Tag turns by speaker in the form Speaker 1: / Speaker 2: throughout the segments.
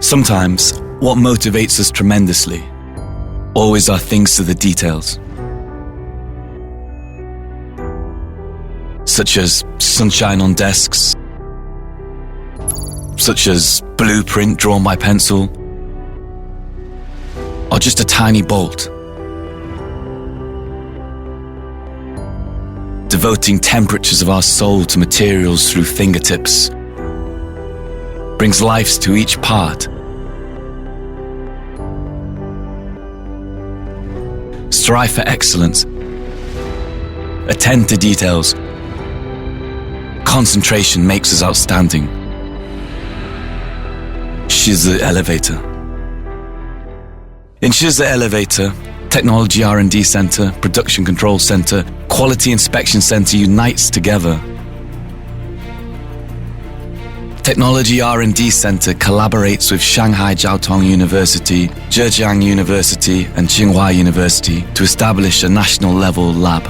Speaker 1: Sometimes, what motivates us tremendously always are things to the details. Such as sunshine on desks, such as blueprint drawn by pencil, or just a tiny bolt. Devoting temperatures of our soul to materials through fingertips brings lives to each part. Strive for excellence. Attend to details. Concentration makes us outstanding. XIZI Elevator. In XIZI Elevator, Technology R&D Center, Production Control Center, Quality Inspection Center unites together. Technology R&D Center collaborates with Shanghai Jiaotong University, Zhejiang University, and Tsinghua University to establish a national-level lab.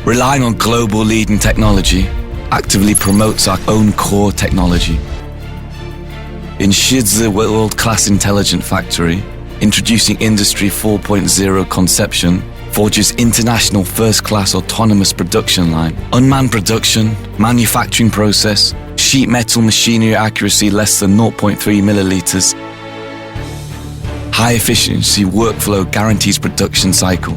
Speaker 1: Relying on global leading technology, actively promotes our own core technology. In XIZI World-Class Intelligent Factory, introducing Industry 4.0 conception, forges international first-class autonomous production line, unmanned production, manufacturing process, sheet metal machinery accuracy less than 0.3 milliliters. High efficiency workflow guarantees production cycle.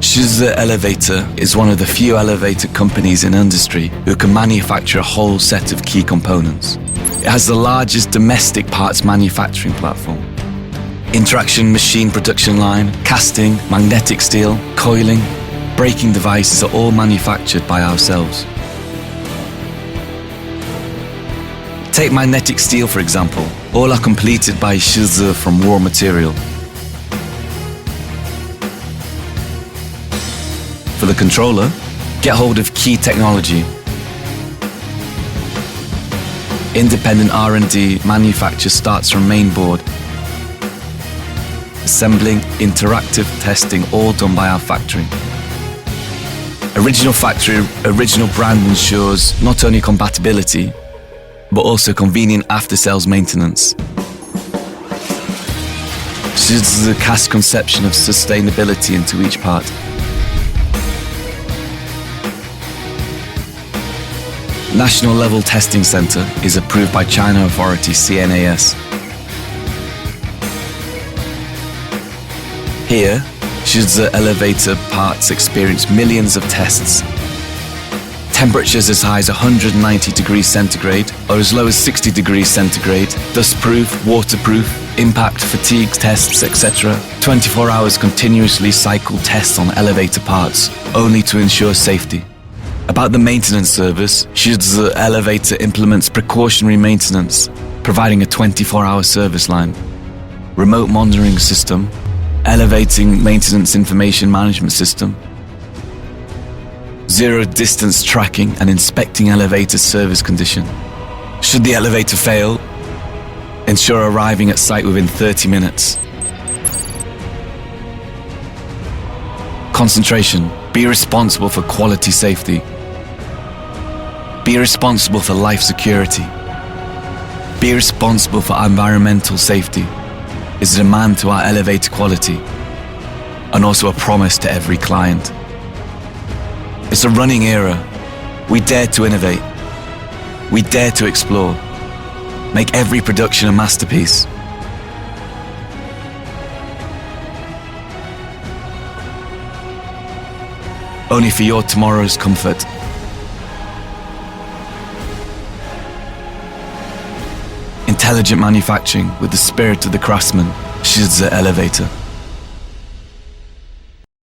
Speaker 1: XIZI Elevator is one of the few elevator companies in industry who can manufacture a whole set of key components. It has the largest domestic parts manufacturing platform. Interaction machine production line, casting, magnetic steel, coiling, braking devices are all manufactured by ourselves. Take magnetic steel for example, all are completed by XIZI from raw material. For the controller, get hold of key technology. Independent R&D manufacture starts from mainboard. Assembling, interactive testing, all done by our factory. Original factory, original brand ensures not only compatibility, but also convenient after-sales maintenance. XIZI cast conception of sustainability into each part. National Level Testing Center is approved by China authority CNAS. Here, XIZI elevator parts experience millions of tests. Temperatures as high as 190 degrees centigrade or as low as 60 degrees centigrade, dust-proof, waterproof, impact, fatigue tests, etc. 24 hours continuously cycle tests on elevator parts, only to ensure safety. About the maintenance service, XIZI Elevator implements precautionary maintenance, providing a 24-hour service line, remote monitoring system, elevating maintenance information management system, zero distance tracking and inspecting elevator service condition. Should the elevator fail, ensure arriving at site within 30 minutes. Concentration, be responsible for quality safety. Be responsible for life security. Be responsible for environmental safety is a demand to our elevator quality and also a promise to every client. It's a running era. We dare to innovate. We dare to explore. Make every production a masterpiece. Only for your tomorrow's comfort. Intelligent manufacturing with the spirit of the craftsman, XIZI Elevator.